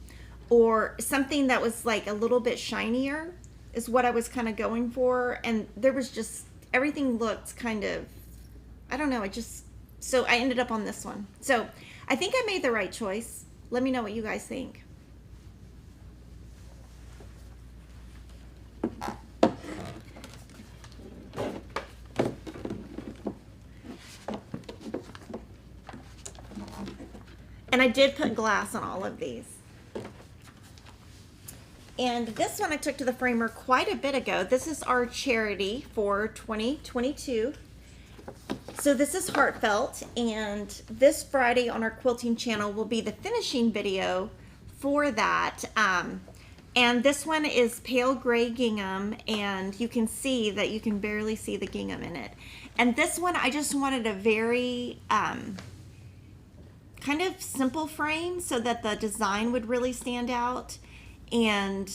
or something that was like a little bit shinier is what I was kind of going for. And there was just, everything looked kind of, I don't know, so I ended up on this one. So I think I made the right choice. Let me know what you guys think. And I did put glass on all of these. And this one I took to the framer quite a bit ago. This is our charity for 2022. So this is heartfelt, and this Friday on our quilting channel will be the finishing video for that. And this one is pale gray gingham, and you can see that you can barely see the gingham in it. And this one, I just wanted a very kind of simple frame so that the design would really stand out. And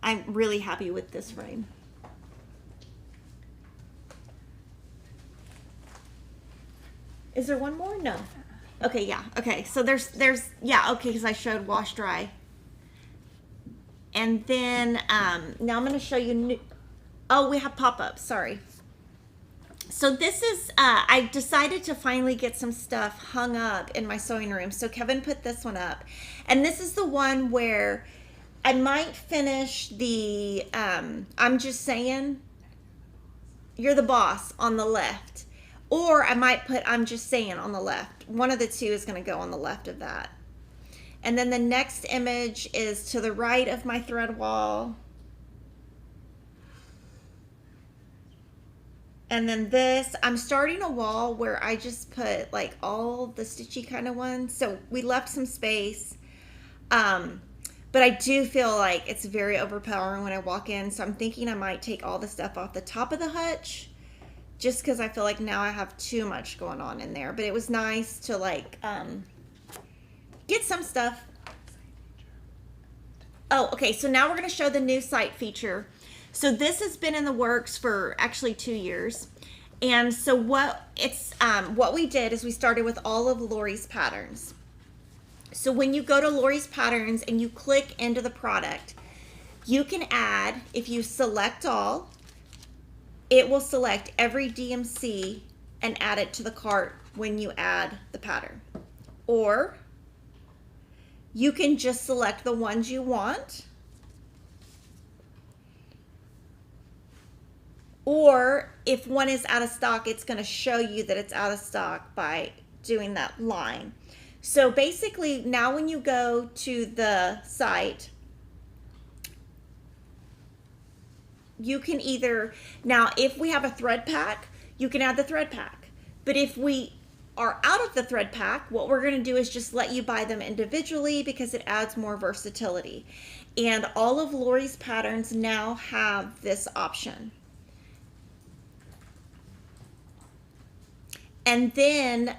I'm really happy with this frame. Is there one more? No. Okay, yeah. Okay, so there's yeah, okay, because I showed wash dry. And then now I'm going to show you new. Oh, we have pop-ups. Sorry. So this is I decided to finally get some stuff hung up in my sewing room. So Kevin put this one up, and this is the one where I might finish the I'm just saying you're the boss on the left, or I might put I'm just saying on the left. One of the two is going to go on the left of that. And then the next image is to the right of my thread wall. And then this, I'm starting a wall where I just put like all the stitchy kind of ones. So we left some space. But I do feel like it's very overpowering when I walk in. So I'm thinking I might take all the stuff off the top of the hutch, just because I feel like now I have too much going on in there. But it was nice to like get some stuff. Oh, okay. So now we're going to show the new site feature. So this has been in the works for actually 2 years. And so what we did is we started with all of Lori's patterns. So when you go to Lori's patterns and you click into the product, you can add, if you select all, it will select every DMC and add it to the cart when you add the pattern. Or you can just select the ones you want. Or if one is out of stock, it's going to show you that it's out of stock by doing that line. So basically, now when you go to the site, you can either, now if we have a thread pack, you can add the thread pack. But if we are out of the thread pack, what we're going to do is just let you buy them individually because it adds more versatility. And all of Lori's patterns now have this option. And then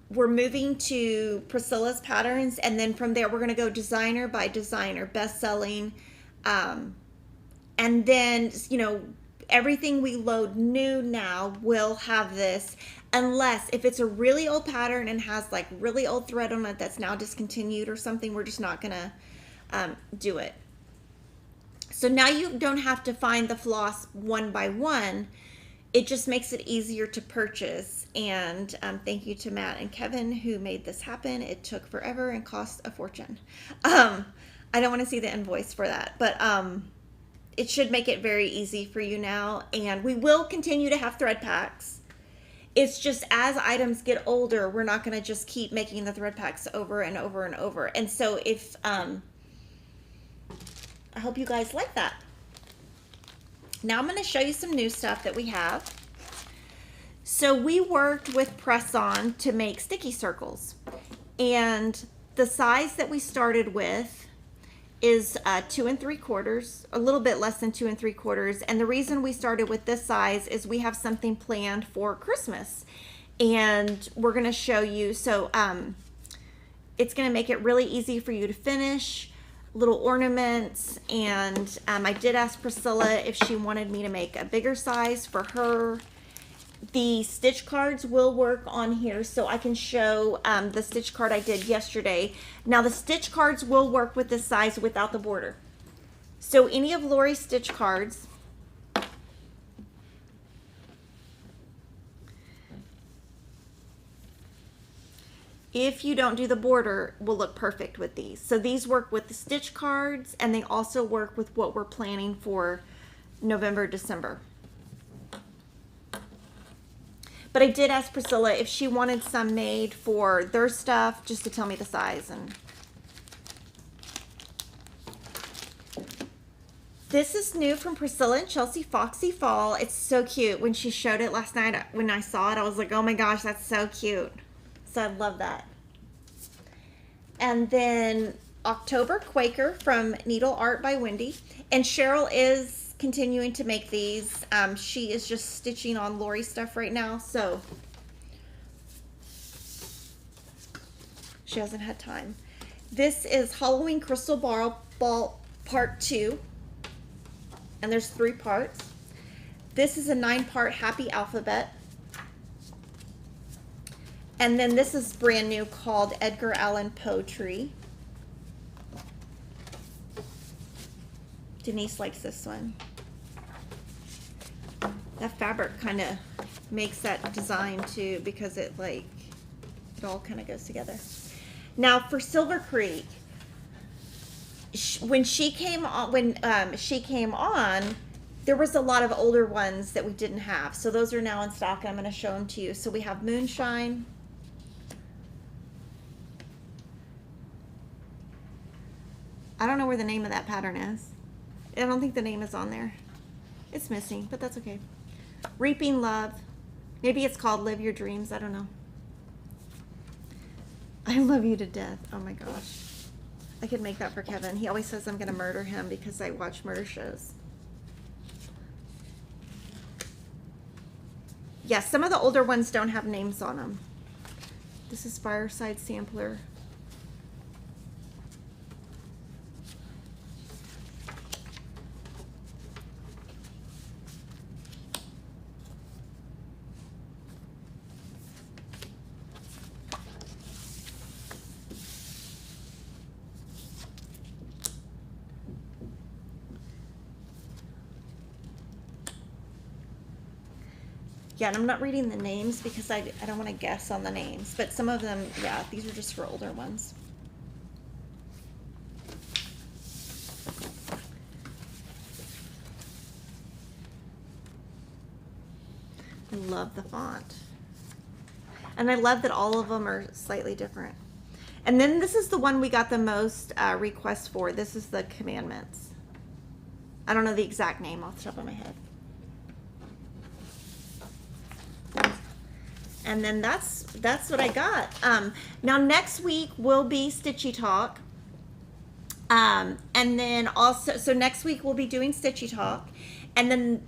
we're moving to Priscilla's patterns, and then from there we're going to go designer by designer, best-selling, and then, you know, everything we load new now will have this, unless if it's a really old pattern and has like really old thread on it that's now discontinued or something, we're just not going to do it. So now you don't have to find the floss one by one. It just makes it easier to purchase. And thank you to Matt and Kevin who made this happen. It took forever and cost a fortune. I don't want to see the invoice for that, but it should make it very easy for you now. And we will continue to have thread packs. It's just as items get older, we're not going to just keep making the thread packs over and over and over. And so if I hope you guys like that. Now I'm going to show you some new stuff that we have. So we worked with press-on to make sticky circles. And the size that we started with is 2 3/4, a little bit less than 2 3/4. And the reason we started with this size is we have something planned for Christmas. And we're going to show you. So it's going to make it really easy for you to finish. Little ornaments, and I did ask Priscilla if she wanted me to make a bigger size for her. The stitch cards will work on here, so I can show the stitch card I did yesterday. Now the stitch cards will work with this size without the border. So any of Lori's stitch cards, if you don't do the border, will look perfect with these. So these work with the stitch cards, and they also work with what we're planning for November, December. But I did ask Priscilla if she wanted some made for their stuff, just to tell me the size. And this is new from Priscilla and Chelsea, Foxy Fall. It's so cute. When she showed it last night, when I saw it, I was like, oh my gosh, that's so cute. So I love that. And then October Quaker from Needle Art by Wendy. And Cheryl is continuing to make these. She is just stitching on Lori stuff right now, so she hasn't had time. This is Halloween Crystal Ball Part 2, and there's 3 parts. This is a 9-part Happy Alphabet. And then this is brand new, called Edgar Allan Poetry. Denise likes this one. That fabric kind of makes that design too, because it all kind of goes together. Now for Silver Creek, when she came on, there was a lot of older ones that we didn't have. So those are now in stock, and I'm going to show them to you. So we have Moonshine. I don't know where the name of that pattern is. I don't think the name is on there. It's missing, but that's okay. Reaping Love. Maybe it's called Live Your Dreams. I don't know. I love you to death. Oh my gosh. I could make that for Kevin. He always says I'm going to murder him because I watch murder shows. Yes, some of the older ones don't have names on them. This is Fireside Sampler. Yeah, and I'm not reading the names because I don't want to guess on the names. But some of them, yeah, these are just for older ones. I love the font. And I love that all of them are slightly different. And then this is the one we got the most requests for. This is the Commandments. I don't know the exact name off the top of my head. And then that's what I got. Now next week will be Stitchy Talk. And then also, so next week we'll be doing Stitchy Talk. And then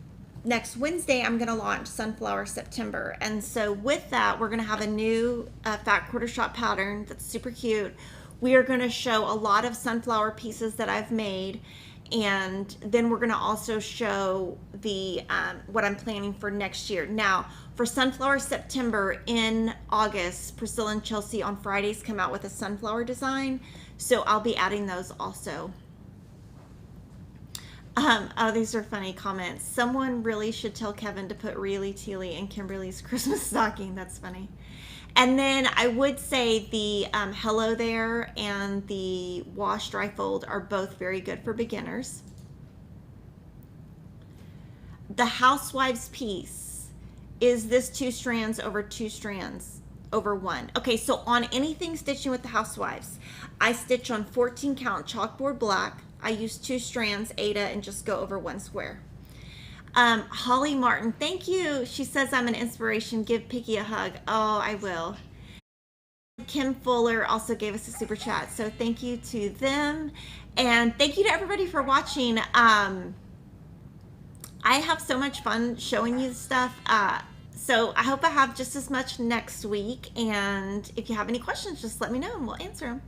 next Wednesday I'm going to launch Sunflower September. And so with that, we're going to have a new fat quarter shot pattern that's super cute. We are going to show a lot of sunflower pieces that I've made. And then we're going to also show the what I'm planning for next year. Now, for Sunflower September in August, Priscilla and Chelsea on Fridays come out with a sunflower design. So I'll be adding those also. Oh, these are funny comments. Someone really should tell Kevin to put Really Teely in Kimberly's Christmas stocking. That's funny. And then I would say the Hello There and the Wash Dry Fold are both very good for beginners. The Housewives piece is this 2 strands over 2 strands over 1. Okay, so on anything stitching with the Housewives, I stitch on 14 count chalkboard black. I use 2 strands, Ada, and just go over 1 square. Holly Martin, thank you. She says I'm an inspiration. Give Picky a hug. Oh, I will. Kim Fuller also gave us a super chat, so thank you to them, and thank you to everybody for watching. I have so much fun showing you stuff, so I hope I have just as much next week, and if you have any questions, just let me know and we'll answer them.